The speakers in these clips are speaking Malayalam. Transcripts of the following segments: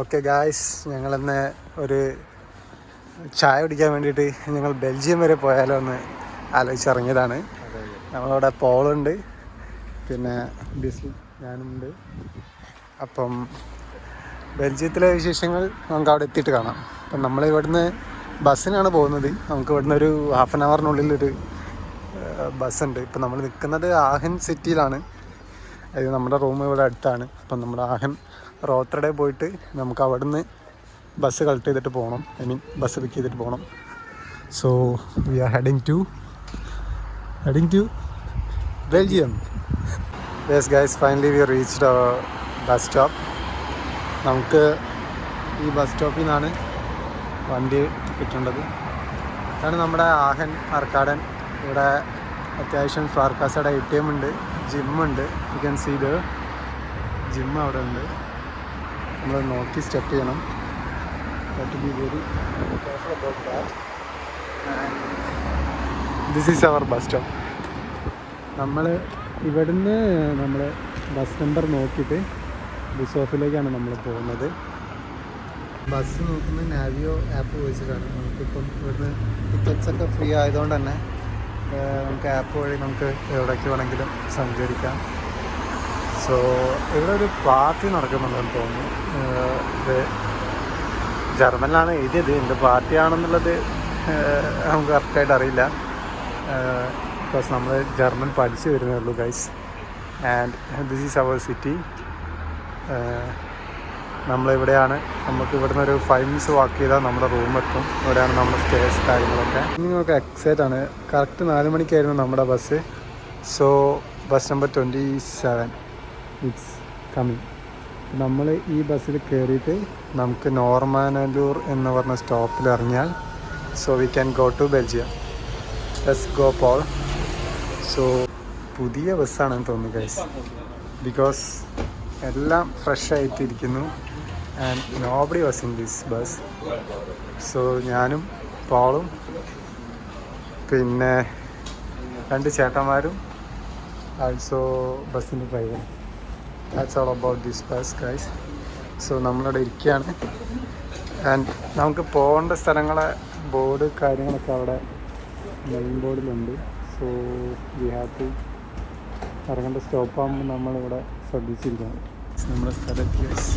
ഓക്കെ ഗായ്സ്, ഞങ്ങളിന്ന് ഒരു ചായ കുടിക്കാൻ വേണ്ടിയിട്ട് ഞങ്ങൾ ബെൽജിയം വരെ പോയാലോ എന്ന് ആലോചിച്ചിറങ്ങിയതാണ്. നമ്മളവിടെ പോളുണ്ട്, പിന്നെ ബിസ്ലി ഞാനുണ്ട്. അപ്പം ബെൽജിയത്തിലെ വിശേഷങ്ങൾ നമുക്ക് അവിടെ എത്തിയിട്ട് കാണാം. അപ്പം നമ്മൾ ഇവിടുന്ന് ബസ്സിനാണ് പോകുന്നത്. നമുക്ക് ഇവിടുന്ന് ഒരു ഹാഫ് ആൻ അവറിനുള്ളിലൊരു ബസ്സുണ്ട്. ഇപ്പം നമ്മൾ നിൽക്കുന്നത് ആഹൻ സിറ്റിയിലാണ്. അത് നമ്മുടെ റൂം ഇവിടെ അടുത്താണ്. അപ്പം നമ്മുടെ ആഹൻ റോത്തർഡേ പോയിട്ട് നമുക്ക് അവിടെ നിന്ന് ബസ് കളക്ട് ചെയ്തിട്ട് പോകണം. ബസ് പിക്ക് ചെയ്തിട്ട് പോകണം. So we are heading to Belgium. Yes guys, finally we reached our bus stop. നമുക്ക് ഈ ബസ് സ്റ്റോപ്പിൽ നിന്നാണ് വണ്ടി കിട്ടേണ്ടത്. ഇതാണ് നമ്മുടെ ആഹൻ അർക്കാടൻ. ഇവിടെ അത്യാവശ്യം ഫാർക്കാസയുടെ ATM ഉണ്ട്, ജിമ്മുണ്ട്. You can see the gym അവിടെ ഉണ്ട്. നമ്മൾ നോക്കി സ്റ്റെപ്പ് ചെയ്യണം. To be very careful about that. This is our bus stop. നമ്മൾ ഇവിടുന്ന് നമ്മൾ ബസ് നമ്പർ നോക്കിയിട്ട് ബസ് ഓഫിലേക്കാണ് നമ്മൾ പോകുന്നത്. ബസ് നോക്കുന്നത് നാവിയോ ആപ്പ് വെച്ചിട്ടാണ്. നമുക്കിപ്പം ഇവിടുന്ന് ടിക്കറ്റ്സൊക്കെ ഫ്രീ ആയതുകൊണ്ട് തന്നെ നമുക്ക് ആപ്പ് വഴി നമുക്ക് എവിടേക്ക് വേണമെങ്കിലും സഞ്ചരിക്കാം. സോ ഇവിടെ ഒരു പാർട്ടി നടക്കുന്നുണ്ടെന്ന് തോന്നുന്നു. ഇത് ജർമ്മനിലാണ് എഴുതിയത്. എന്ത് പാർട്ടിയാണെന്നുള്ളത് നമുക്ക് കറക്റ്റായിട്ട് അറിയില്ല. ബിക്കോസ് നമ്മൾ ജർമ്മൻ പഠിച്ചു വരുന്നേ ഉള്ളൂ guys. And this is our city. നമ്മളിവിടെയാണ്. നമുക്ക് ഇവിടുന്ന് ഒരു 5 minutes വാക്ക് ചെയ്താൽ നമ്മുടെ റൂമെത്തും. ഇവിടെയാണ് നമ്മുടെ സ്റ്റേസ് കാര്യങ്ങളൊക്കെ. നിങ്ങൾക്ക് എക്സൈറ്റ് ആണ്. കറക്റ്റ് 4 മണിക്കായിരുന്നു നമ്മുടെ bus. So bus number 27 it's coming. നമ്മൾ ഈ ബസ്സിൽ കയറിയിട്ട് നമുക്ക് നോർമാനലൂർ എന്ന് പറഞ്ഞ സ്റ്റോപ്പിൽ ഇറങ്ങിയാൽ so we can go to Belgium. Let's go Paul. So പുതിയ ബസ്സാണെന്ന് തോന്നുന്നു ഗൈസ്, ബിക്കോസ് എല്ലാം ഫ്രഷ് ആയിട്ടിരിക്കുന്നു. And nobody was in this bus. So ഞാനും പോളും പിന്നെ 2 ചേട്ടന്മാരും ആൾസോ ബസ്സിൻ്റെ driver. That's all about this bus guys. So നമ്മളിവിടെ ഇരിക്കുകയാണ്. ആൻഡ് നമുക്ക് പോകേണ്ട സ്ഥലങ്ങളെ ബോർഡ് കാര്യങ്ങളൊക്കെ അവിടെ മെയിൻ ബോർഡിലുണ്ട്. സോ വി ഹാവ് ടു ഇറങ്ങേണ്ട സ്റ്റോപ്പാകുമ്പോൾ നമ്മളിവിടെ ശ്രദ്ധിച്ചിരിക്കണം. നമ്മുടെ സ്ഥലത്ത് ഗൈസ്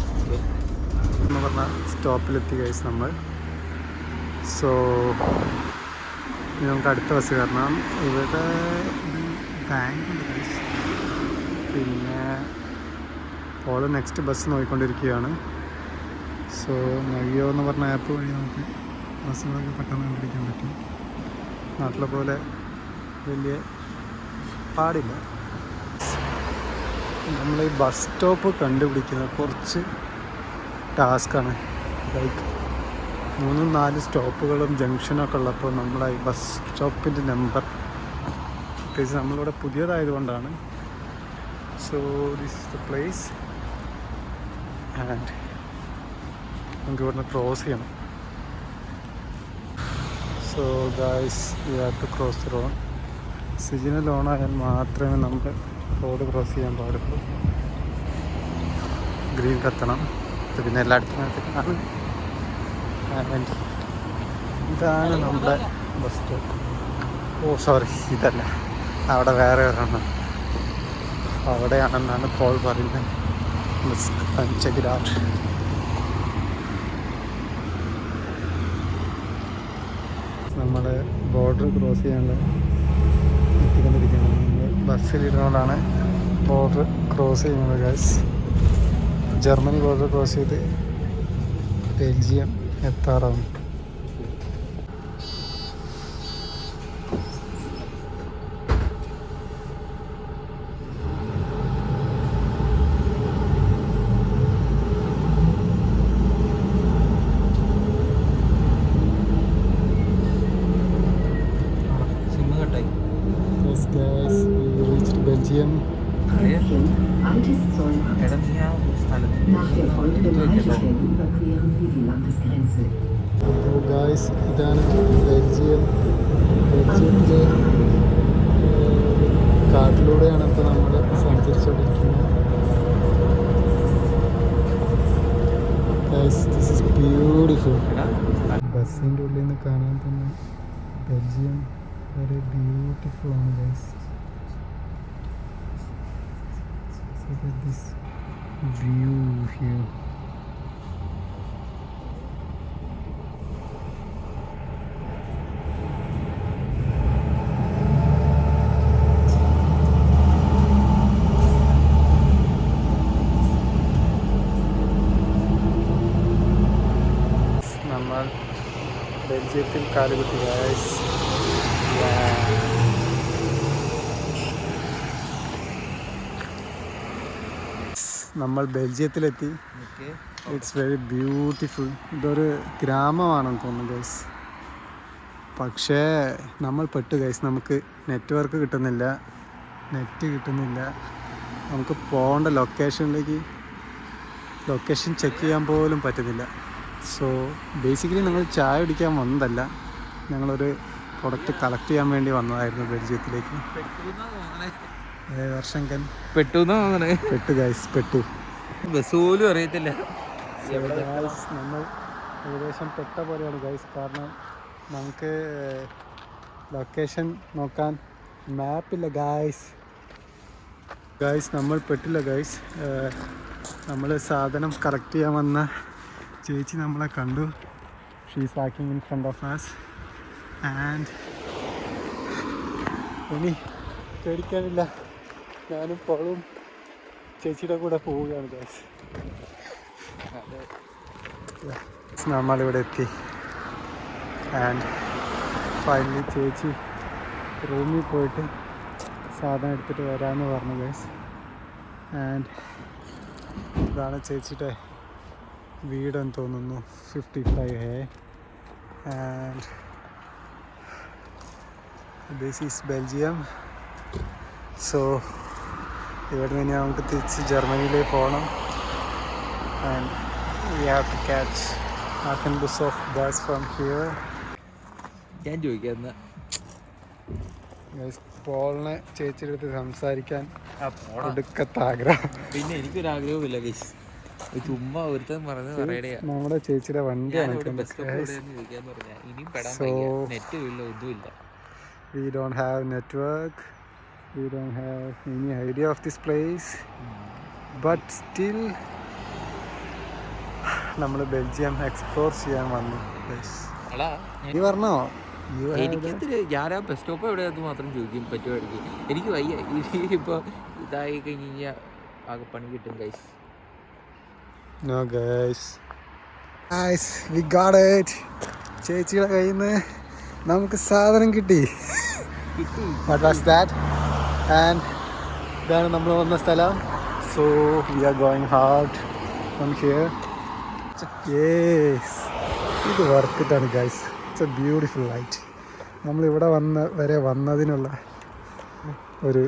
എന്ന് പറഞ്ഞാൽ സ്റ്റോപ്പിലെത്തി ഗൈസ് നമ്മൾ. സോ നമുക്ക് അടുത്ത ബസ് കയറണം. ഇവിടെ ബാങ്കുണ്ട് ഗൈസ്. പിന്നെ ഓൾ നെക്സ്റ്റ് ബസ് നോക്കിക്കൊണ്ടിരിക്കുകയാണ്. സോ നവിയോ എന്ന് പറഞ്ഞ ആപ്പ് വഴി നമുക്ക് ബസ്സുകളൊക്കെ പെട്ടെന്ന് കണ്ടുപിടിക്കാൻ പറ്റും. നാട്ടിലെ പോലെ വലിയ പാടില്ല. നമ്മൾ ഈ ബസ് സ്റ്റോപ്പ് കണ്ടുപിടിക്കുന്നത് കുറച്ച് ടാസ്ക്കാണ്. ലൈക്ക് 3-4 സ്റ്റോപ്പുകളും ജംഗ്ഷനൊക്കെ ഉള്ളപ്പോൾ നമ്മളെ ഈ ബസ് സ്റ്റോപ്പിൻ്റെ നമ്പർ പ്രത്യേകിച്ച് നമ്മളിവിടെ പുതിയതായതുകൊണ്ടാണ്. So this is the place. And നമുക്ക് ഇവിടുന്ന് ക്രോസ് ചെയ്യണം. So guys we have to cross the road. Signal on ആയാൽ മാത്രമേ നമ്മൾ റോഡ് ക്രോസ് ചെയ്യാൻ പാടുള്ളൂ. ഗ്രീൻ കത്തണം. പിന്നെ എല്ലായിടത്തും ആണ്. ആൻഡ് ഇതാണ് നമ്മുടെ ബസ് സ്റ്റോപ്പ്. ഓ സോറി, ഇതല്ല, അവിടെ വേറെ ഒരെണ്ണം അവിടെയാണെന്നാണ് പോൾ പറയുന്നത്. Check it out. നമ്മൾ ബോർഡർ ക്രോസ് ചെയ്യാനുള്ള എത്തിക്കൊണ്ടിരിക്കുന്നത്. നമ്മൾ ബസ്സിലിരുന്നുകൊണ്ടാണ് ബോർഡർ ക്രോസ് ചെയ്യുന്നത് ഗൈസ്. ജർമ്മനി ബോർഡർ ക്രോസ് ചെയ്ത് ബെൽജിയം എത്താറാവും. Yes guys, we reached Belgium. Oh guys, ഇതാണ് ബെൽജിയം. ബെൽജിയത്തിലെ കാട്ടിലൂടെയാണ് ഇപ്പോൾ നമ്മൾ സഞ്ചരിച്ചുകൊണ്ടിരിക്കുന്നത്. Guys this is beautiful. ബസ്സിൻ്റെ ഉള്ളിൽ നിന്ന് കാണാൻ തന്നെ ബെൽജിയം വളരെ ബ്യൂട്ടിഫുൾ ആണ് guys. Look at this view here. നമ്മൾ ബെൽജിയത്തിൽ കാലുകുത്തി ഗൈസ്. നമ്മൾ ബെൽജിയത്തിലെത്തി. It's very beautiful. ഇതൊരു ഗ്രാമമാണെന്ന് തോന്നുന്നു ഗൈസ്. പക്ഷേ നമ്മൾ പെട്ടു ഗൈസ്. നമുക്ക് നെറ്റ്വർക്ക് കിട്ടുന്നില്ല, നെറ്റ് കിട്ടുന്നില്ല. നമുക്ക് പോകേണ്ട ലൊക്കേഷൻ ചെക്ക് ചെയ്യാൻ പോലും പറ്റുന്നില്ല. സോ ബേസിക്കലി ഞങ്ങൾ ചായ കുടിക്കാൻ വന്നതല്ല, ഞങ്ങളൊരു പ്രൊഡക്റ്റ് കളക്ട് ചെയ്യാൻ വേണ്ടി വന്നതായിരുന്നു ബെൽജിയത്തിലേക്ക്. വർഷങ്കൻ പെട്ടു ഗൈസ്, പെട്ടു. ബസ് പോലും അറിയത്തില്ല. നമ്മൾ ഏകദേശം പെട്ട പോലെയാണ് ഗൈസ്. കാരണം നമുക്ക് ലൊക്കേഷൻ നോക്കാൻ മാപ്പില്ല ഗൈസ്. നമ്മൾ പെട്ടില്ല ഗൈസ്. നമ്മൾ സാധനം കളക്ട് ചെയ്യാൻ വന്ന ചേച്ചി നമ്മളെ കണ്ടു. She is walking in front of us. And ഇനി പേടിക്കാനില്ല, ഞാനും പോളും ചേച്ചിയുടെ കൂടെ പോവുകയാണ് ഗൈസ്. നമ്മളിവിടെ എത്തി. ആൻഡ് ഫൈനലി ചേച്ചി റൂമിൽ പോയിട്ട് സാധനം എടുത്തിട്ട് വരാമെന്ന് പറഞ്ഞു ഗൈസ്. ആൻഡ് ഇതാണ് ചേച്ചിയുടെ വീടെന്ന് തോന്നുന്നു. 55 and this is Belgium. So ഇവിടെ നിന്ന് നമുക്ക് തിരിച്ച് ജർമ്മനിയിലേക്ക് പോകണം. And we have to catch Hafen bus of bus from here. ഞാൻ ചോദിക്കാം പോളിനെ ചേച്ചിയുടെ അടുത്ത് സംസാരിക്കാൻ ഒടുക്കത്ത ആഗ്രഹം. പിന്നെ എനിക്കൊരാഗ്രഹമില്ല ഗൈസ്, ചുമ്മാ ഒരുത്തൻ പറഞ്ഞ് പറയണേ. നമ്മുടെ ചേച്ചിയുടെ വണ്ടിയാണ്. ഇനിയും പെടാൻ നെറ്റും ഇല്ല, ഒന്നുമില്ല. We don't have network. We don't have any idea of this place. But still നമ്മൾ ബെൽജിയം എക്സ്പ്ലോർ ചെയ്യാൻ വന്നു. നീ പറഞ്ഞോ? എനിക്കെന്തിന്, ഞാൻ ആ ബസ് സ്റ്റോപ്പ് എവിടെയാന്ന് മാത്രം ചോദിക്കും പറ്റുമായിരിക്കും. എനിക്ക് വയ്യ. ഇപ്പോൾ ഇതായി കഴിഞ്ഞ് കഴിഞ്ഞാൽ ആകെ പണി കിട്ടും guys. No guys, we got it. ചേച്ചിയുടെ കയ്യിൽ നിന്ന് നമുക്ക് സാധനം കിട്ടി. What was that? And ഇതാണ് നമ്മൾ വന്ന സ്ഥലം. So we are going out from here. Yes, ഇത് വർത്തിട്ടാണ് guys. It's a beautiful light. നമ്മളിവിടെ വരെ വന്നതിനുള്ള ഒരു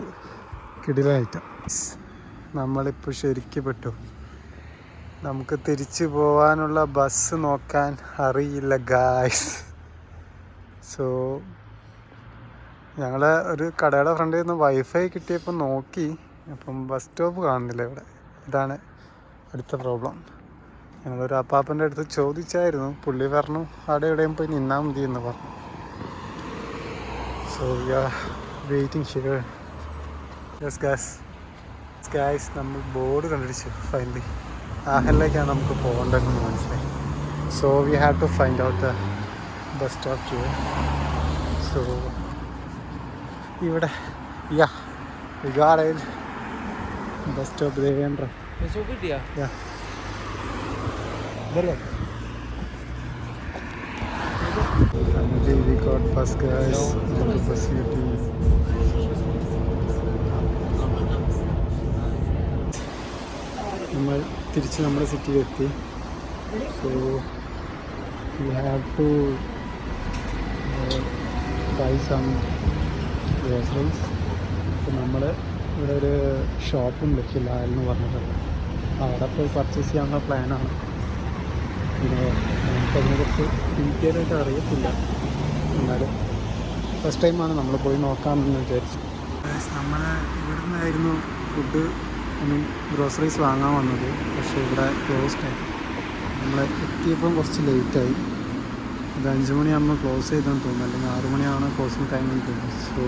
കിടിലൻ. നമ്മളിപ്പോൾ ശരിക്കും പെട്ടു. നമുക്ക് തിരിച്ചു പോകാനുള്ള ബസ് നോക്കാൻ അറിയില്ല ഗായ്സ്. സോ ഞങ്ങൾ ഒരു കടയുടെ ഫ്രണ്ടിൽ നിന്ന് വൈഫൈ കിട്ടിയപ്പോൾ നോക്കി, അപ്പം ബസ് സ്റ്റോപ്പ് കാണുന്നില്ല ഇവിടെ. ഇതാണ് അടുത്ത പ്രോബ്ലം. ഞങ്ങളൊരു അപ്പാപ്പൻ്റെ അടുത്ത് ചോദിച്ചായിരുന്നു. പുള്ളി പറഞ്ഞു അവിടെ എവിടെയും പോയി നിന്നാൽ മതി എന്ന് പറഞ്ഞു. So we are waiting here. Yes guys, നമ്മൾ ബോർഡ് കണ്ടുപിടിച്ചു ഫൈനലി. ആഹലിലേക്കാണ് നമുക്ക് പോകേണ്ടതെന്ന് മനസ്സിലായി. So we have to find out the bus stop here. So ഇവിടെ ബസ് സ്റ്റോപ്പ് ദേവേന്ദ്ര. We got bus guys. Bus city. നമ്മൾ തിരിച്ച് നമ്മുടെ സിറ്റിയിലെത്തി. So we have to buy some groceries. അപ്പോൾ നമ്മൾ ഇവിടെ ഒരു ഷോപ്പും ലഭിക്കില്ല എന്ന് പറഞ്ഞിട്ടുണ്ട്. അവിടെ പോയി പർച്ചേസ് ചെയ്യാനുള്ള പ്ലാനാണ്. പിന്നെ നമുക്കതിനെക്കുറിച്ച് ഡീറ്റെയിൽ ആയിട്ട് അറിയത്തില്ല. എന്നാലും ഫസ്റ്റ് ടൈമാണ് നമ്മൾ പോയി നോക്കാമെന്ന് വിചാരിച്ചു. നമ്മൾ ഇവിടെ നിന്നായിരുന്നു ഫുഡ് ഗ്രോസറീസ് വാങ്ങാൻ വന്നത്. പക്ഷേ ഇവിടെ ക്ലോസ്ഡ് ആയി. നമ്മൾ എത്തിയപ്പം കുറച്ച് ലേറ്റായി. ഇത് 5 മണിയാകുമ്പോൾ ക്ലോസ് ചെയ്തെന്ന് തോന്നുന്നു, അല്ലെങ്കിൽ 6 മണിയാണ് ക്ലോസിങ് ടൈം എന്ന് തോന്നുന്നു. സോ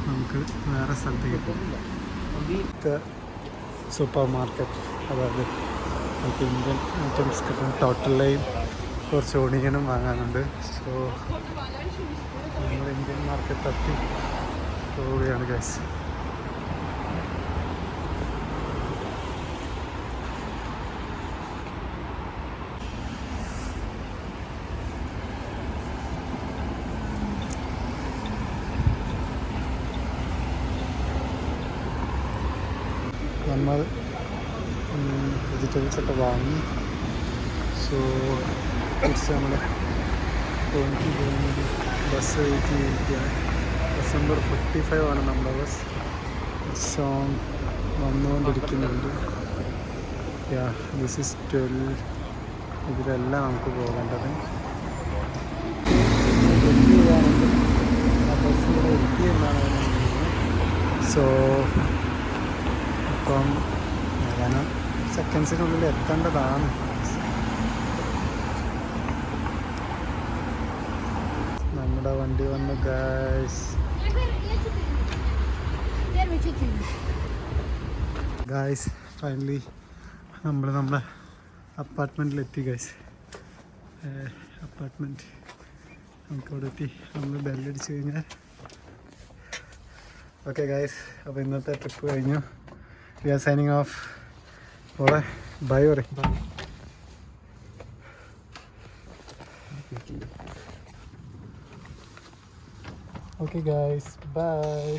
നമുക്ക് വേറെ സ്ഥലത്തേക്ക് പോകാം. സൂപ്പർ മാർക്കറ്റ്, അതായത് നമുക്ക് ഇന്ത്യൻ ഐറ്റംസ് കിട്ടും. ടോട്ടലായി കുറച്ച് ഓണിയനും വാങ്ങാനുണ്ട്. സോ നമ്മൾ ഇന്ത്യൻ മാർക്കറ്റ് എത്തി പോവുകയാണ് ഗൈസ്. നമ്മൾ വെജിറ്റബിൾസ് ഒക്കെ വാങ്ങി. സോ തിരിച്ച് നമ്മൾ ബസ് വെയിറ്റ് ചെയ്തിരിക്കുകയാണ്. ബസ് നമ്പർ 45 ആണ് നമ്മുടെ ബസ്. സോ വന്നുകൊണ്ടിരിക്കുന്നുണ്ട്. Yeah, this is 12. ഇതിലെല്ലാം നമുക്ക് പോകേണ്ടത്. ആ ബസ് ഇവിടെ എത്തിയെന്നാണ്. സോ ഇപ്പം ഏതാനും സെക്കൻഡ്സിനുള്ളിൽ എത്തേണ്ടതാണ്. നമ്മുടെ വണ്ടി വന്നു ഗൈസ്. ഗൈസ് ഫൈനലി നമ്മൾ നമ്മുടെ അപ്പാർട്ട്മെൻറ്റിലെത്തി ഗൈസ്. അപ്പാർട്ട്മെൻറ്റ് നമുക്കവിടെ എത്തി. നമ്മൾ ബെല്ലടിച്ച് കഴിഞ്ഞാൽ ഓക്കെ ഗൈസ്. അപ്പോൾ ഇന്നത്തെ ട്രിപ്പ് കഴിഞ്ഞു. We are signing off. ഓളെ ബൈ പറയും. Okay guys, by.